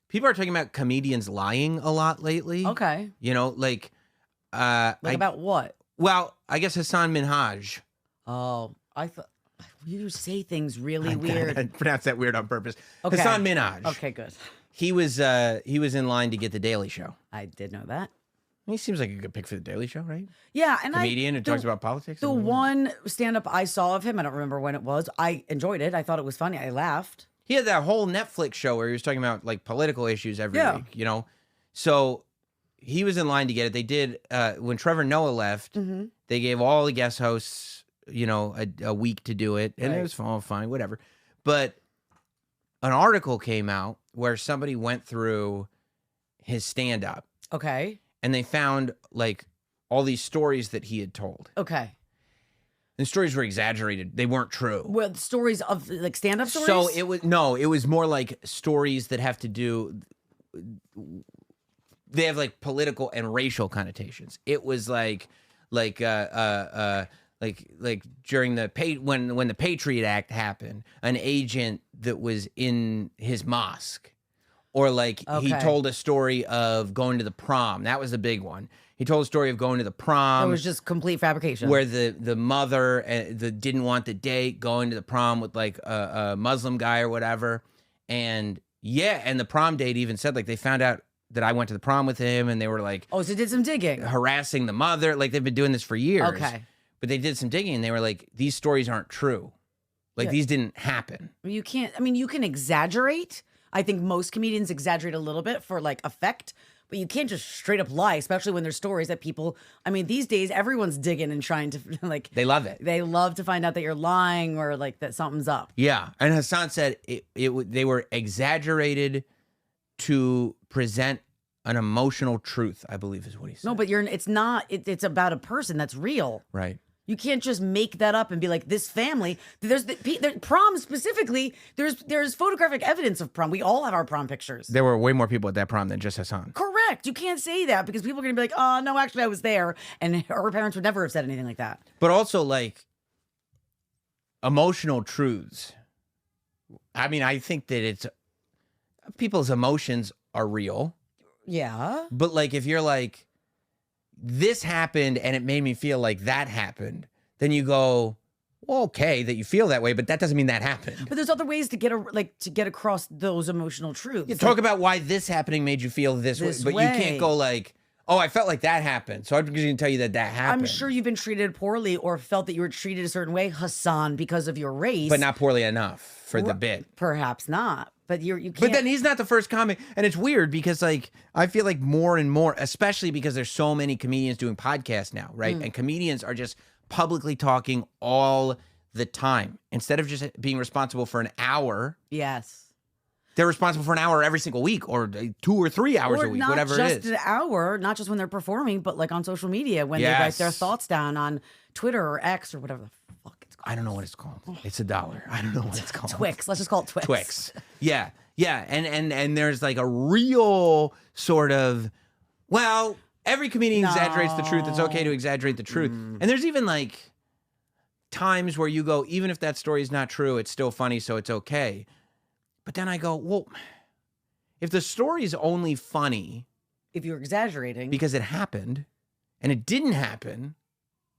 People are talking about comedians lying a lot lately. Okay. You know, like About what? Well, I guess Hasan Minhaj. Oh, I thought you say things really I weird. pronounced that weird on purpose. Okay. Hasan Minhaj. Okay, good. He was in line to get the Daily Show. I did know that. He seems like a good pick for the Daily Show, right? Yeah, and Comedian who talks about politics. The one stand-up I saw of him, I don't remember when it was. I enjoyed it. I thought it was funny. I laughed. He had that whole Netflix show where he was talking about like political issues every week, you know? So he was in line to get it. They did, when Trevor Noah left, they gave all the guest hosts, you know, a week to do it. And it was fine, whatever. But an article came out where somebody went through his stand-up. Okay. And they found like all these stories that he had told. Okay. And the stories were exaggerated. They weren't true. Well, stories of like stand-up stories? So it was more like stories that have to do, they have like political and racial connotations. It was like during when the Patriot Act happened, an agent that was in his mosque, or like he told a story of going to the prom. That was the big one. He told a story of going to the prom. It was just complete fabrication. Where the mother didn't want the date, going to the prom with like a Muslim guy or whatever. And and the prom date even said like they found out that I went to the prom with him, and they were like, oh, so did some digging, harassing the mother. Like they've been doing this for years. Okay. But they did some digging, and they were like, these stories aren't true. Like these didn't happen. You can't, I mean, you can exaggerate. I think most comedians exaggerate a little bit for like effect, but you can't just straight up lie, especially when there's stories that people, I mean, these days everyone's digging and trying to like. They love it. They love to find out that you're lying or like that something's up. Yeah. And Hasan said they were exaggerated to present an emotional truth, I believe is what he said. No, but it's about a person that's real. Right. You can't just make that up and be like, this family, there's prom specifically, there's photographic evidence of prom. We all have our prom pictures. There were way more people at that prom than just Hasan. Correct. You can't say that because people are going to be like, oh, no, actually I was there. And her parents would never have said anything like that. But also like emotional truths. I mean, I think that people's emotions are real. Yeah. But like, if you're like, this happened and it made me feel like that happened, then you go, well, okay, that you feel that way, but that doesn't mean that happened. But there's other ways to get across those emotional truths. You talk about why this happening made you feel this way, but you can't go like, oh, I felt like that happened, so I'm just going to tell you that happened. I'm sure you've been treated poorly or felt that you were treated a certain way, Hasan, because of your race. But not poorly enough for the bit. Perhaps not. But you can't. But then he's not the first comic, and it's weird because like I feel like more and more, especially because there's so many comedians doing podcasts now, right? And comedians are just publicly talking all the time instead of just being responsible for an hour. Yes. They're responsible for an hour every single week, or 2 or 3 hours a week, whatever it is. Not just an hour, not just when they're performing, but like on social media when they write their thoughts down on Twitter or X or whatever the fuck it's called. I don't know what it's called. It's $1. I don't know what it's called. Twix. Let's just call it Twix. Twix. Yeah. Yeah. And there's like a real sort of, well, every comedian exaggerates the truth. It's okay to exaggerate the truth. And there's even like times where you go, even if that story is not true, it's still funny, so it's okay. But then I go, well, if the story is only funny, if you're exaggerating because it happened and it didn't happen,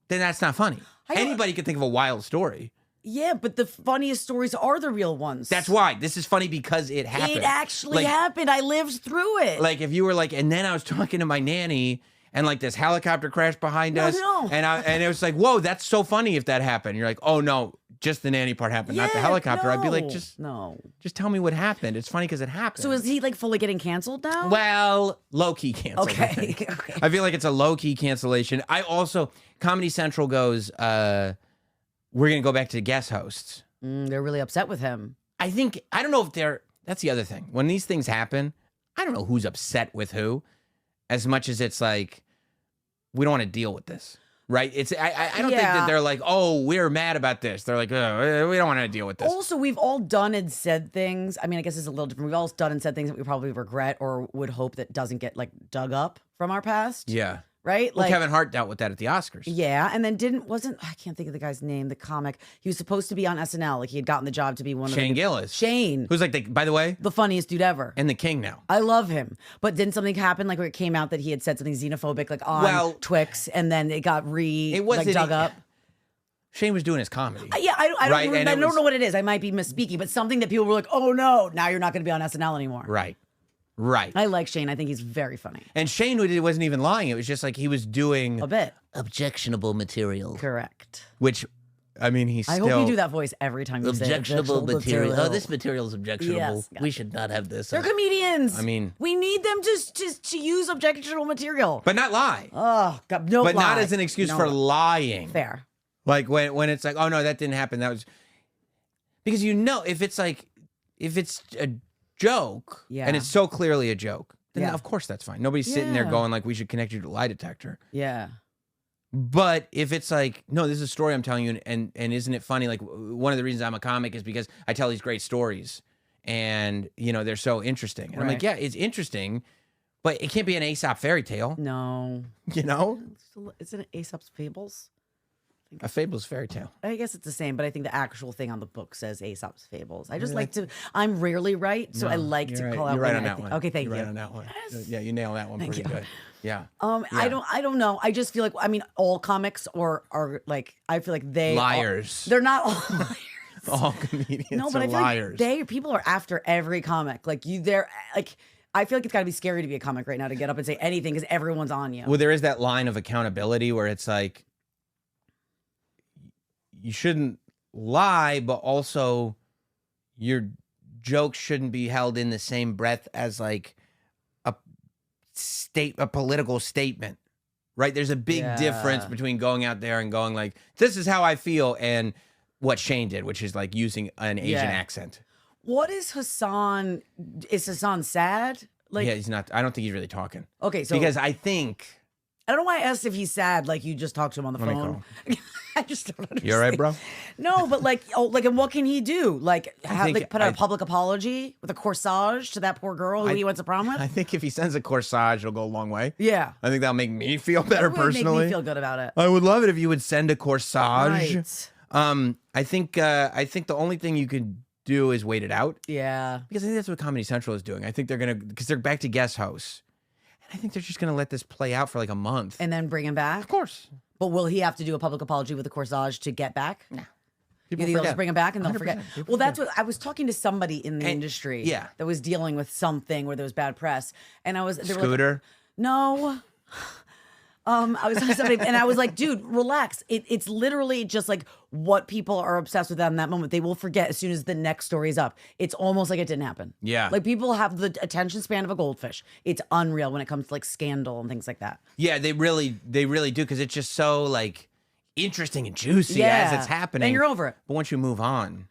then that's not funny. Anybody could think of a wild story. Yeah, but the funniest stories are the real ones. That's why. This is funny because it happened. It actually happened. I lived through it. Like if you were like, and then I was talking to my nanny and like this helicopter crashed behind us. And it was like, whoa, that's so funny if that happened. You're like, oh no, just the nanny part happened, not the helicopter. I'd be like, just tell me what happened. It's funny because it happened. So is he like fully getting canceled now? Well, low-key canceled. Okay. I feel like it's a low-key cancellation. I also, Comedy Central goes, we're going to go back to guest hosts. They're really upset with him. I don't know if that's the other thing. When these things happen, I don't know who's upset with who, as much as it's like, we don't want to deal with this. Right? I don't think that they're like, oh, we're mad about this. They're like, oh, we don't want to deal with this. Also, we've all done and said things. I mean, I guess it's a little different. We've all done and said things that we probably regret or would hope that doesn't get like dug up from our past. Yeah. right? Well, Like Kevin Hart dealt with that at the Oscars. yeah, and then I can't think of the guy's name, the comic. He was supposed to be on SNL. Like he had gotten the job to be one Shane of the Gillis. Shane. Who's like, by the way, the funniest dude ever. and the king now. I love him. But didn't something happen like where it came out that he had said something xenophobic like on Twix and then it got dug up? Shane was doing his comedy. Yeah, I don't know what it is. I might be misspeaking, but something that people were like, "Oh no, now you're not going to be on SNL anymore." Right. I like Shane. I think he's very funny. And Shane wasn't even lying. It was just like he was doing A bit. objectionable material. Correct. Which, I mean, he's still... I hope you do that voice every time you say objectionable material. Oh, this material is objectionable. Yes, we should not have this. They're comedians. I mean... we need them to use objectionable material. But not lie. Oh, God, no But lie. not as an excuse for lying. Fair. Like when it's like, oh no, that didn't happen. That was... Because if it's a joke, and it's so clearly a joke, then of course that's fine. Nobody's sitting there going like, we should connect you to a lie detector. Yeah. But if it's like, no, this is a story I'm telling you, and isn't it funny? Like one of the reasons I'm a comic is because I tell these great stories, and they're so interesting. And I'm like, yeah, it's interesting, but it can't be an Aesop fairy tale. No. Isn't it Aesop's Fables? A fable's fairy tale. I guess it's the same, but I think the actual thing on the book says Aesop's Fables. I just like to. I'm rarely right, so I like to call out. You're right on that one. Okay, thank you. You're right on that one. Yes. Yeah, you nail that one pretty good. Yeah. I don't know. I just feel like all comics are like I feel like they liars. They're not all liars. All comedians no, but are I feel liars. Like people are after every comic. Like I feel like it's got to be scary to be a comic right now to get up and say anything because everyone's on you. Well, there is that line of accountability where it's like you shouldn't lie, but also your jokes shouldn't be held in the same breath as like a political statement, right? There's a big difference between going out there and going like, this is how I feel, and what Shane did, which is like using an Asian accent. What is Hasan? Is Hasan sad? Like, yeah, he's not. I don't think he's really talking. Okay, so because I don't know why I asked if he's sad. Like you just talked to him on the phone. I just don't understand. You all right, bro? No, but and what can he do? Like, put out a public apology with a corsage to that poor girl who he went to prom with? I think if he sends a corsage, it'll go a long way. Yeah. I think that'll make me feel better personally. Make me feel good about it. I would love it if you would send a corsage. Right. I think the only thing you could do is wait it out. Yeah. Because I think that's what Comedy Central is doing. I think because they're back to guest hosts. And I think they're just gonna let this play out for like a month. And then bring him back? Of course. But will he have to do a public apology with a corsage to get back? No. You think they'll just bring him back and they'll forget? Well, that's what I was talking to somebody in the industry that was dealing with something where there was bad press. And I was Scooter? No. I was talking to somebody and I was like, dude, relax. It's literally just like what people are obsessed with in that moment. They will forget as soon as the next story is up. It's almost like it didn't happen. Yeah. Like people have the attention span of a goldfish. It's unreal when it comes to like scandal and things like that. Yeah, they really do because it's just so like interesting and juicy as it's happening. And you're over it. But once you move on,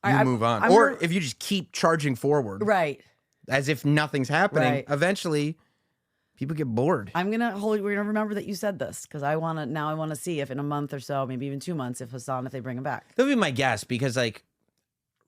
move on. Or if you just keep charging forward. Right. As if nothing's happening, eventually people get bored. We're gonna remember that you said this because I want to see if in a month or so, maybe even 2 months, if they bring him back. That would be my guess because like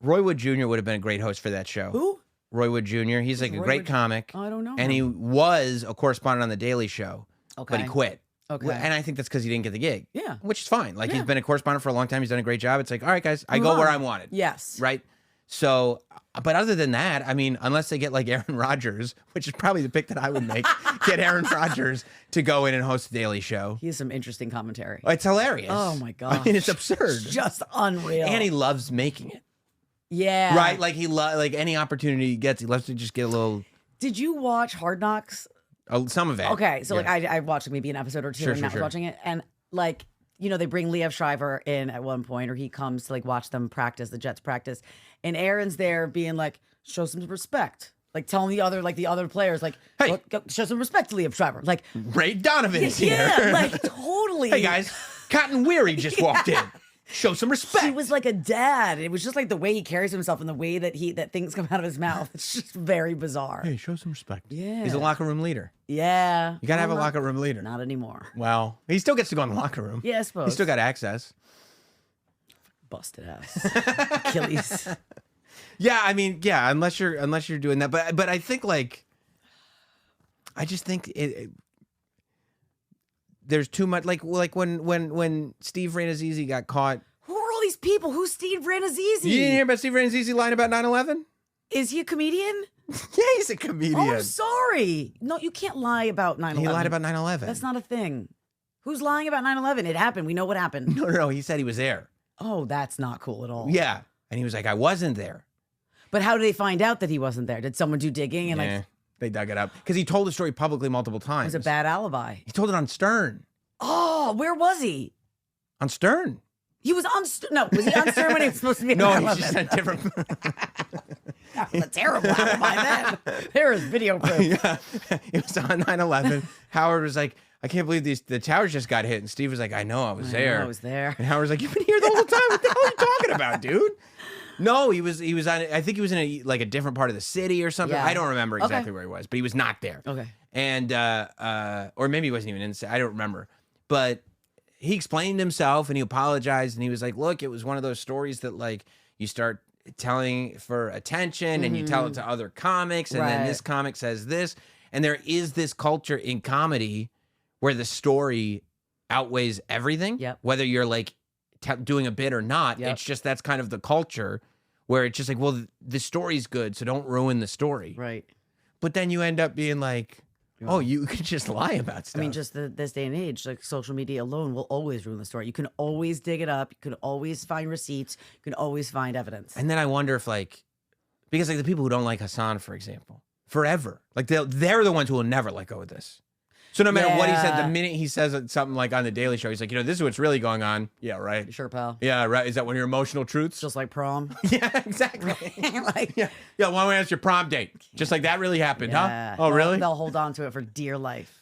Roy Wood Jr. would have been a great host for that show. Who? Roy Wood Jr. He's like a great comic. Oh, I don't know. And he was a correspondent on The Daily Show. Okay. But he quit. Okay. And I think that's because he didn't get the gig. Yeah. Which is fine. Like he's been a correspondent for a long time. He's done a great job. It's like, all right, guys, I go where I'm wanted. Yes. Right. So, but other than that, I mean, unless they get like Aaron Rodgers, which is probably the pick that I would make, get Aaron Rodgers to go in and host the Daily Show. He has some interesting commentary. It's hilarious. Oh my God. I mean, it's absurd. It's just unreal. And he loves making it. Yeah. Right? Like like any opportunity he gets, he loves to just get a little. Did you watch Hard Knocks? Oh, some of it. Okay. So like I watched maybe an episode or two and Matt was watching it. And like, they bring Liev Schreiber in at one point, or he comes to like watch them practice, the Jets practice. And Aaron's there being like, show some respect. Like telling the other players, like, hey, go show some respect to Liev Schreiber. Like Ray Donovan's here. Yeah, like totally. Hey guys, Cotton Weary just walked in. Show some respect. He was like a dad. It was just like the way he carries himself and the way that things come out of his mouth. It's just very bizarre. Hey, show some respect. Yeah. He's a locker room leader. Yeah. You got to have a locker room leader. Not anymore. Well, he still gets to go in the locker room. Yeah, I suppose. He's still got access. Busted ass. Achilles. Yeah, I mean, yeah, unless you're doing that. But I think like, I just think there's too much, like when Steve Ranazizi got caught. Who are all these people? Who's Steve Ranazizi? You didn't hear about Steve Ranazizi lying about 9/11? Is he a comedian? Yeah, he's a comedian. Oh, I'm sorry. No, you can't lie about 9/11. He lied about 9/11. That's not a thing. Who's lying about 9/11? It happened. We know what happened. No. He said he was there. Oh, that's not cool at all. Yeah, and he was like, I wasn't there. But how did they find out that he wasn't there? Did someone do digging and like? They dug it up because he told the story publicly multiple times. It was a bad alibi. He told it on Stern. Oh, where was he? On Stern. He was on Stern. No, was he on Stern when he was supposed to be? No, he's just a different. That was a terrible alibi then. There is video proof. Yeah, it was on 9/11. Howard was like, I can't believe the towers just got hit. And Steve was like, I know, I was there. I was there. And Howard was like, you've been here the whole time. What the hell are you talking about, dude? No, he was on. I think he was in a different part of the city or something. Yeah. I don't remember exactly where he was, but he was not there. Okay. And or maybe he wasn't even in. I don't remember. But he explained himself and he apologized and he was like, look, it was one of those stories that like you start telling for attention and you tell it to other comics and then this comic says this, and there is this culture in comedy where the story outweighs everything. Yep. Whether you're like doing a bit or not, it's just that's kind of the culture where it's just like, well, the story's good, so don't ruin the story. Right. But then you end up being like, oh, you could just lie about stuff. I mean, just this day and age, like social media alone will always ruin the story. You can always dig it up. You can always find receipts. You can always find evidence. And then I wonder if like, because like the people who don't like Hasan, for example, forever, like they're the ones who will never let go of this. So no matter what he said, the minute he says something like on the Daily Show, he's like, this is what's really going on. Yeah, right. Sure, pal. Yeah, right. Is that one of your emotional truths? Just like prom. Yeah, exactly. Like, yeah. Why don't we ask your prom date? Just like that really happened, huh? Oh, really? They'll hold on to it for dear life.